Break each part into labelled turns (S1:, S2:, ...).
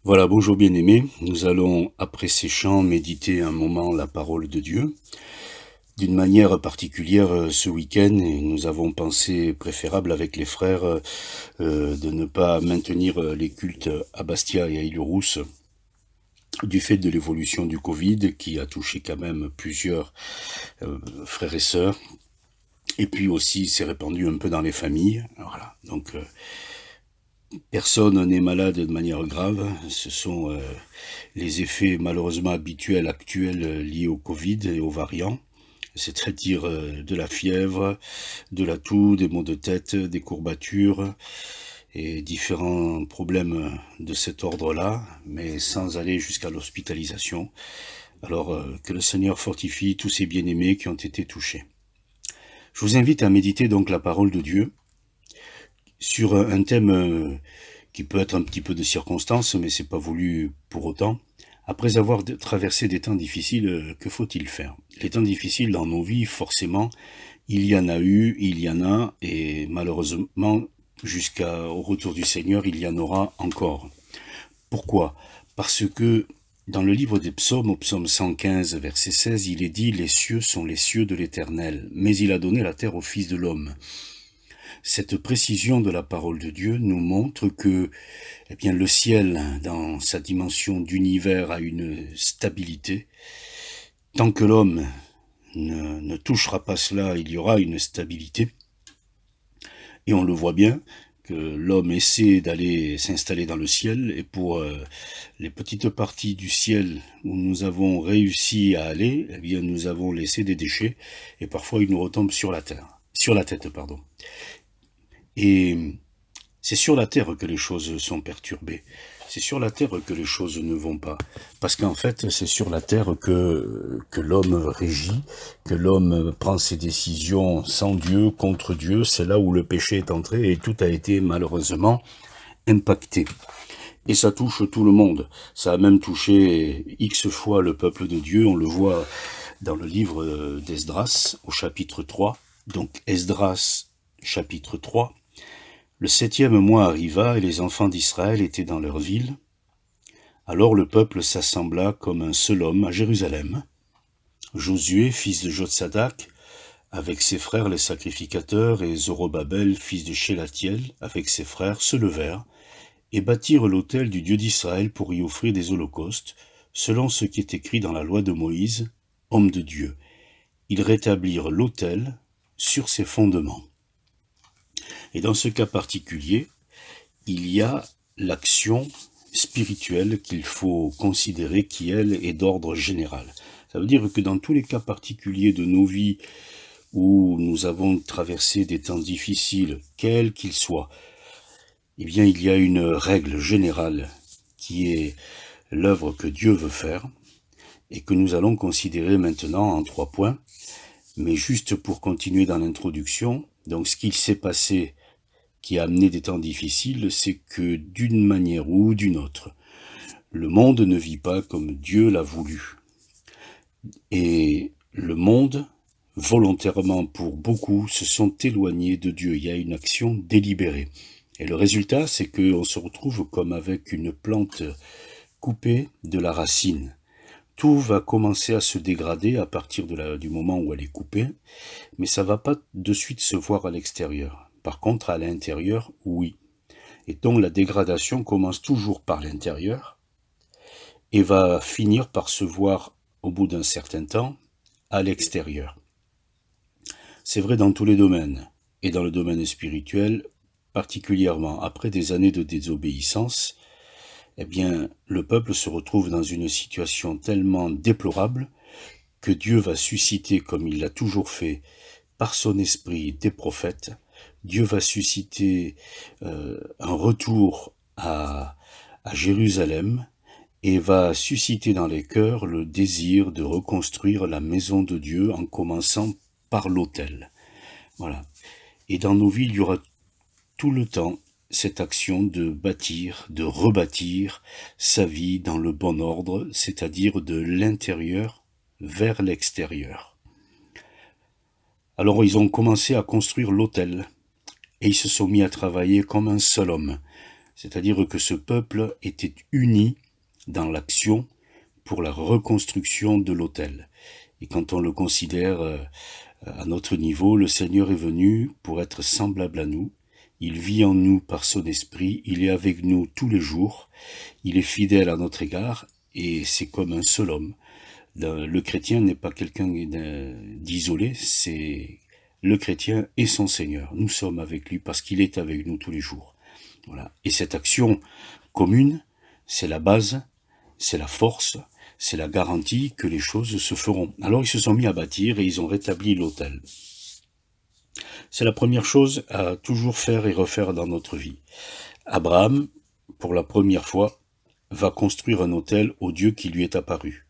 S1: Voilà, bonjour bien-aimés. Nous allons, après ces chants, méditer un moment la parole de Dieu. D'une manière particulière, ce week-end, et nous avons pensé préférable avec les frères de ne pas maintenir les cultes à Bastia et à Île-Rousse du fait de l'évolution du Covid qui a touché quand même plusieurs frères et sœurs. Et puis aussi, s'est répandu un peu dans les familles. Voilà. Donc, personne n'est malade de manière grave. Ce sont les effets malheureusement habituels, actuels, liés au Covid et aux variants, c'est-à-dire de la fièvre, de la toux, des maux de tête, des courbatures et différents problèmes de cet ordre-là, mais sans aller jusqu'à l'hospitalisation. Alors que le Seigneur fortifie tous ces bien-aimés qui ont été touchés. Je vous invite à méditer donc la parole de Dieu sur un thème qui peut être un petit peu de circonstance, mais c'est pas voulu pour autant. Après avoir traversé des temps difficiles, que faut-il faire? Les temps difficiles dans nos vies, forcément, il y en a eu, il y en a, et malheureusement, jusqu'au retour du Seigneur, il y en aura encore. Pourquoi? Parce que dans le livre des psaumes, au psaume 115, verset 16, il est dit « Les cieux sont les cieux de l'Éternel, mais il a donné la terre au Fils de l'homme ». Cette précision de la parole de Dieu nous montre que le ciel, dans sa dimension d'univers, a une stabilité. Tant que l'homme ne touchera pas cela, il y aura une stabilité. Et on le voit bien, que l'homme essaie d'aller s'installer dans le ciel, et pour les petites parties du ciel où nous avons réussi à aller, nous avons laissé des déchets, et parfois ils nous retombent sur la tête, pardon. Et c'est sur la terre que les choses sont perturbées. C'est sur la terre que les choses ne vont pas. Parce qu'en fait, c'est sur la terre que l'homme régit, que l'homme prend ses décisions sans Dieu, contre Dieu. C'est là où le péché est entré et tout a été malheureusement impacté. Et ça touche tout le monde. Ça a même touché X fois le peuple de Dieu. On le voit dans le livre d'Esdras, au chapitre 3. Donc Esdras, chapitre 3. Le 7e mois arriva, et les enfants d'Israël étaient dans leur ville. Alors le peuple s'assembla comme un seul homme à Jérusalem. Josué, fils de Jotsadak, avec ses frères les sacrificateurs, et Zorobabel, fils de Shelatiel, avec ses frères, se levèrent, et bâtirent l'autel du Dieu d'Israël pour y offrir des holocaustes, selon ce qui est écrit dans la loi de Moïse, homme de Dieu. Ils rétablirent l'autel sur ses fondements. Et dans ce cas particulier, il y a l'action spirituelle qu'il faut considérer qui, elle, est d'ordre général. Ça veut dire que dans tous les cas particuliers de nos vies où nous avons traversé des temps difficiles, quels qu'ils soient, il y a une règle générale qui est l'œuvre que Dieu veut faire et que nous allons considérer maintenant en 3 points. Mais juste pour continuer dans l'introduction, donc ce qu'il s'est passé qui a amené des temps difficiles, c'est que d'une manière ou d'une autre, le monde ne vit pas comme Dieu l'a voulu. Et le monde, volontairement pour beaucoup, se sont éloignés de Dieu. Il y a une action délibérée. Et le résultat, c'est qu'on se retrouve comme avec une plante coupée de la racine. Tout va commencer à se dégrader à partir du moment où elle est coupée, mais ça va pas de suite se voir à l'extérieur. Par contre, à l'intérieur, oui. Et donc la dégradation commence toujours par l'intérieur et va finir par se voir au bout d'un certain temps à l'extérieur. C'est vrai dans tous les domaines, et dans le domaine spirituel particulièrement. Après des années de désobéissance, le peuple se retrouve dans une situation tellement déplorable que Dieu va susciter, comme il l'a toujours fait, par son esprit, des prophètes. Dieu va susciter un retour à Jérusalem et va susciter dans les cœurs le désir de reconstruire la maison de Dieu en commençant par l'autel. Voilà. Et dans nos vies, il y aura tout le temps cette action de bâtir, de rebâtir sa vie dans le bon ordre, c'est-à-dire de l'intérieur vers l'extérieur. Alors ils ont commencé à construire l'autel, et ils se sont mis à travailler comme un seul homme. C'est-à-dire que ce peuple était uni dans l'action pour la reconstruction de l'autel. Et quand on le considère à notre niveau, le Seigneur est venu pour être semblable à nous. Il vit en nous par son esprit, il est avec nous tous les jours, il est fidèle à notre égard, et c'est comme un seul homme. Le chrétien n'est pas quelqu'un d'isolé, c'est le chrétien et son Seigneur. Nous sommes avec lui parce qu'il est avec nous tous les jours. Voilà. Et cette action commune, c'est la base, c'est la force, c'est la garantie que les choses se feront. Alors ils se sont mis à bâtir et ils ont rétabli l'autel. C'est la première chose à toujours faire et refaire dans notre vie. Abraham, pour la première fois, va construire un autel au Dieu qui lui est apparu.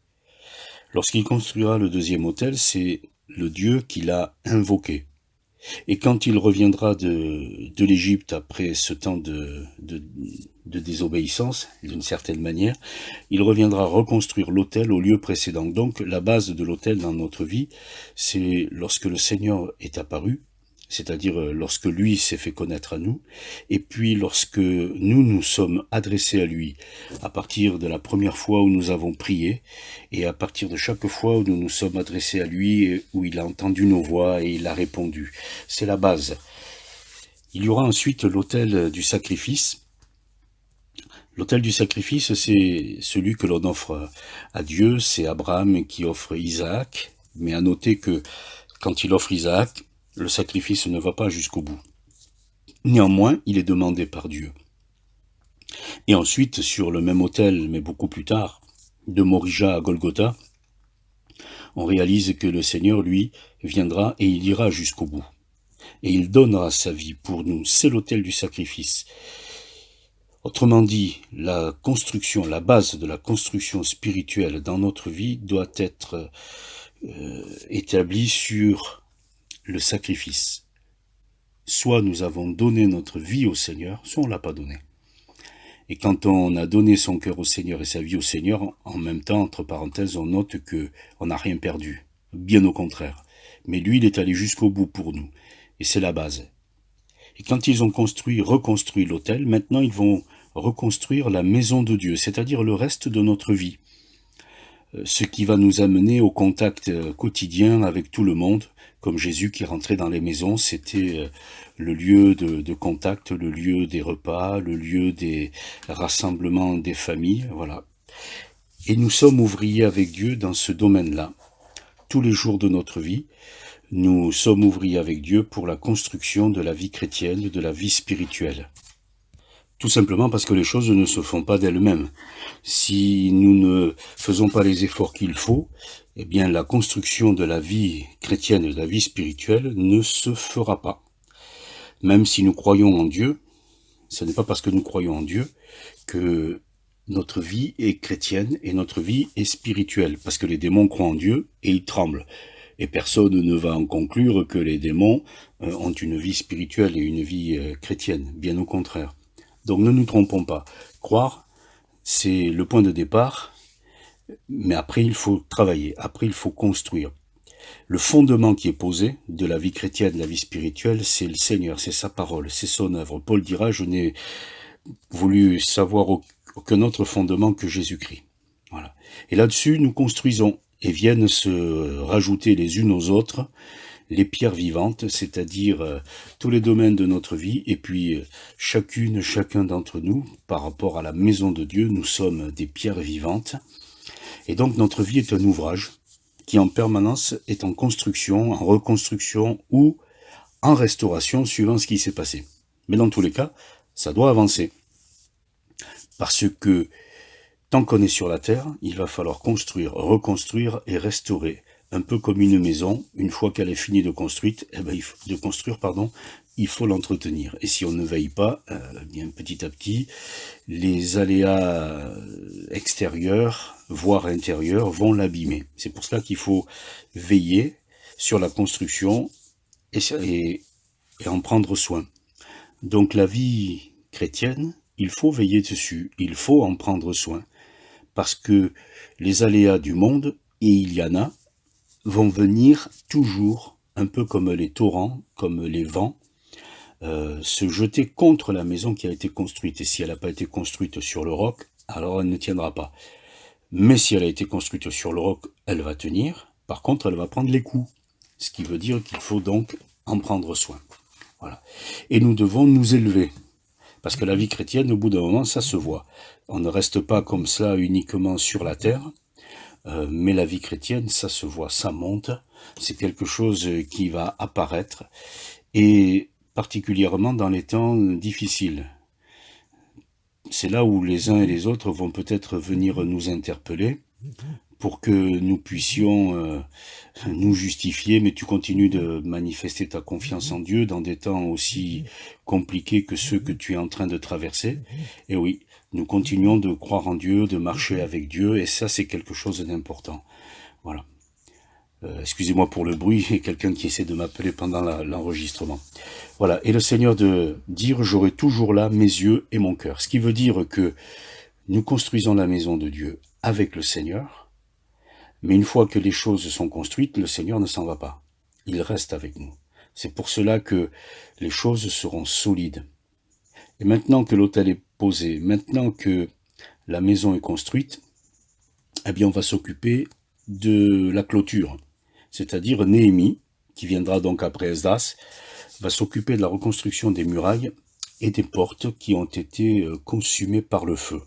S1: Lorsqu'il construira le deuxième autel, c'est le Dieu qu'il a invoqué. Et quand il reviendra de l'Égypte après ce temps de désobéissance, d'une certaine manière, il reviendra reconstruire l'autel au lieu précédent. Donc la base de l'autel dans notre vie, c'est lorsque le Seigneur est apparu, c'est-à-dire lorsque lui s'est fait connaître à nous, et puis lorsque nous sommes adressés à lui, à partir de la première fois où nous avons prié, et à partir de chaque fois où nous nous sommes adressés à lui, où il a entendu nos voix et il a répondu. C'est la base. Il y aura ensuite l'autel du sacrifice. L'autel du sacrifice, c'est celui que l'on offre à Dieu, c'est Abraham qui offre Isaac, mais à noter que quand il offre Isaac, le sacrifice ne va pas jusqu'au bout. Néanmoins, il est demandé par Dieu. Et ensuite, sur le même autel, mais beaucoup plus tard, de Morija à Golgotha, on réalise que le Seigneur, lui, viendra et il ira jusqu'au bout. Et il donnera sa vie pour nous. C'est l'autel du sacrifice. Autrement dit, la construction, la base de la construction spirituelle dans notre vie doit être établie sur le sacrifice. Soit nous avons donné notre vie au Seigneur, soit on ne l'a pas donné. Et quand on a donné son cœur au Seigneur et sa vie au Seigneur, en même temps, entre parenthèses, on note qu'on n'a rien perdu. Bien au contraire. Mais lui, il est allé jusqu'au bout pour nous. Et c'est la base. Et quand ils ont reconstruit l'autel, maintenant ils vont reconstruire la maison de Dieu, c'est-à-dire le reste de notre vie. Ce qui va nous amener au contact quotidien avec tout le monde, comme Jésus qui rentrait dans les maisons, c'était le lieu de contact, le lieu des repas, le lieu des rassemblements des familles, voilà. Et nous sommes ouvriers avec Dieu dans ce domaine-là. Tous les jours de notre vie, nous sommes ouvriers avec Dieu pour la construction de la vie chrétienne, de la vie spirituelle. Tout simplement parce que les choses ne se font pas d'elles-mêmes. Si nous ne faisons pas les efforts qu'il faut, eh bien la construction de la vie chrétienne, de la vie spirituelle ne se fera pas. Même si nous croyons en Dieu, ce n'est pas parce que nous croyons en Dieu que notre vie est chrétienne et notre vie est spirituelle. Parce que les démons croient en Dieu et ils tremblent. Et personne ne va en conclure que les démons ont une vie spirituelle et une vie chrétienne. Bien au contraire. Donc ne nous trompons pas. Croire, c'est le point de départ, mais après il faut travailler, après il faut construire. Le fondement qui est posé de la vie chrétienne, de la vie spirituelle, c'est le Seigneur, c'est sa parole, c'est son œuvre. Paul dira, je n'ai voulu savoir aucun autre fondement que Jésus-Christ. Voilà. Et là-dessus, nous construisons et viennent se rajouter les unes aux autres les pierres vivantes, c'est-à-dire tous les domaines de notre vie, et puis chacun d'entre nous, par rapport à la maison de Dieu, nous sommes des pierres vivantes, et donc notre vie est un ouvrage qui en permanence est en construction, en reconstruction ou en restauration, suivant ce qui s'est passé. Mais dans tous les cas, ça doit avancer, parce que tant qu'on est sur la terre, il va falloir construire, reconstruire et restaurer. Un peu comme une maison, une fois qu'elle est finie de construire, il faut l'entretenir. Et si on ne veille pas, bien petit à petit, les aléas extérieurs, voire intérieurs, vont l'abîmer. C'est pour cela qu'il faut veiller sur la construction et en prendre soin. Donc la vie chrétienne, il faut veiller dessus, il faut en prendre soin. Parce que les aléas du monde, et il y en a, vont venir toujours, un peu comme les torrents, comme les vents, se jeter contre la maison qui a été construite. Et si elle n'a pas été construite sur le roc, alors elle ne tiendra pas. Mais si elle a été construite sur le roc, elle va tenir. Par contre, elle va prendre les coups. Ce qui veut dire qu'il faut donc en prendre soin. Voilà. Et nous devons nous élever. Parce que la vie chrétienne, au bout d'un moment, ça se voit. On ne reste pas comme ça uniquement sur la terre, mais la vie chrétienne, ça se voit, ça monte. C'est quelque chose qui va apparaître, et particulièrement dans les temps difficiles. C'est là où les uns et les autres vont peut-être venir nous interpeller pour que nous puissions nous justifier, mais tu continues de manifester ta confiance en Dieu dans des temps aussi compliqués que ceux que tu es en train de traverser. Et oui, nous continuons de croire en Dieu, de marcher avec Dieu, et ça c'est quelque chose d'important. Voilà. Excusez-moi pour le bruit, il y a quelqu'un qui essaie de m'appeler pendant l'enregistrement. Voilà, et le Seigneur de dire, j'aurai toujours là mes yeux et mon cœur. Ce qui veut dire que nous construisons la maison de Dieu avec le Seigneur, mais une fois que les choses sont construites, le Seigneur ne s'en va pas. Il reste avec nous. C'est pour cela que les choses seront solides. Et maintenant que l'autel est posé, maintenant que la maison est construite, eh bien on va s'occuper de la clôture. C'est-à-dire Néhémie, qui viendra donc après Esdras, va s'occuper de la reconstruction des murailles et des portes qui ont été consumées par le feu.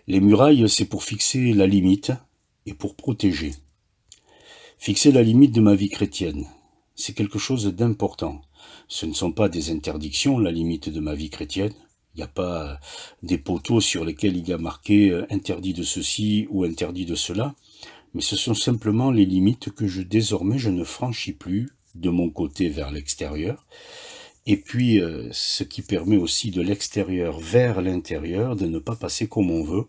S1: Les murailles, c'est pour fixer la limite et pour protéger. Fixer la limite de ma vie chrétienne, c'est quelque chose d'important. Ce ne sont pas des interdictions, la limite de ma vie chrétienne. Il n'y a pas des poteaux sur lesquels il y a marqué « interdit de ceci » ou « interdit de cela », mais ce sont simplement les limites que désormais je ne franchis plus de mon côté vers l'extérieur. Et puis, ce qui permet aussi de l'extérieur vers l'intérieur de ne pas passer comme on veut,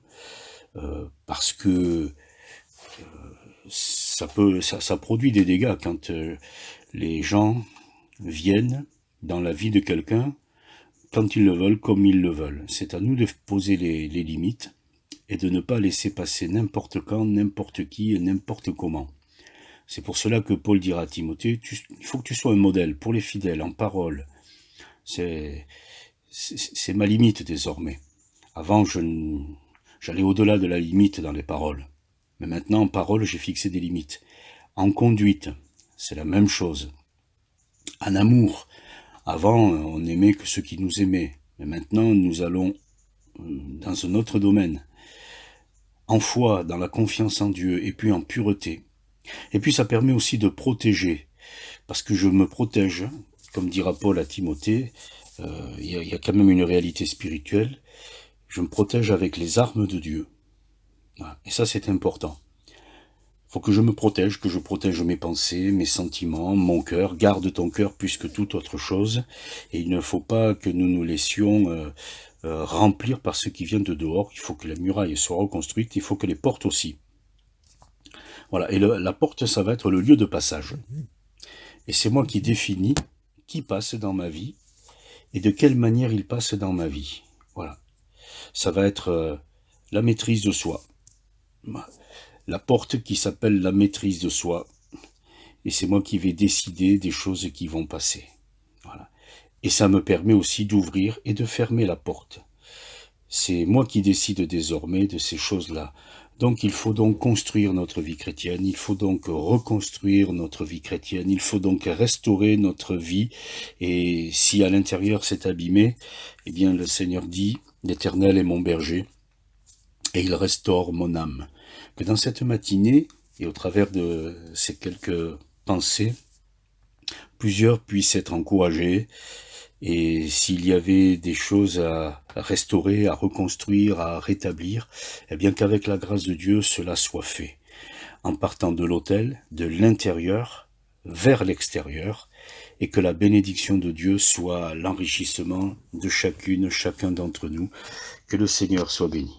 S1: parce que ça produit des dégâts quand les gens viennent dans la vie de quelqu'un quand ils le veulent, comme ils le veulent. C'est à nous de poser les limites et de ne pas laisser passer n'importe quand, n'importe qui et n'importe comment. C'est pour cela que Paul dira à Timothée, il faut que tu sois un modèle pour les fidèles en parole. C'est ma limite désormais. Avant, j'allais au-delà de la limite dans les paroles. Mais maintenant, en parole, j'ai fixé des limites. En conduite, c'est la même chose. En amour, avant, on n'aimait que ceux qui nous aimaient. Mais maintenant, nous allons dans un autre domaine. En foi, dans la confiance en Dieu, et puis en pureté. Et puis ça permet aussi de protéger. Parce que je me protège, comme dira Paul à Timothée, il y a quand même une réalité spirituelle. Je me protège avec les armes de Dieu. Voilà. Et ça, c'est important. Il faut que je me protège, que je protège mes pensées, mes sentiments, mon cœur. Garde ton cœur plus que toute autre chose. Et il ne faut pas que nous nous laissions remplir par ce qui vient de dehors. Il faut que la muraille soit reconstruite. Il faut que les portes aussi. Voilà. Et la porte, ça va être le lieu de passage. Et c'est moi qui définis qui passe dans ma vie et de quelle manière il passe dans ma vie. Voilà. Ça va être la maîtrise de soi. La porte qui s'appelle la maîtrise de soi. Et c'est moi qui vais décider des choses qui vont passer. Voilà. Et ça me permet aussi d'ouvrir et de fermer la porte. C'est moi qui décide désormais de ces choses-là. Donc il faut donc construire notre vie chrétienne, il faut donc reconstruire notre vie chrétienne, il faut donc restaurer notre vie. Et si à l'intérieur c'est abîmé, eh bien le Seigneur dit, l'Éternel est mon berger, et il restaure mon âme. Que dans cette matinée, et au travers de ces quelques pensées, plusieurs puissent être encouragés. Et s'il y avait des choses à restaurer, à reconstruire, à rétablir, eh bien qu'avec la grâce de Dieu, cela soit fait. En partant de l'autel, de l'intérieur vers l'extérieur, et que la bénédiction de Dieu soit l'enrichissement de chacun d'entre nous. Que le Seigneur soit béni.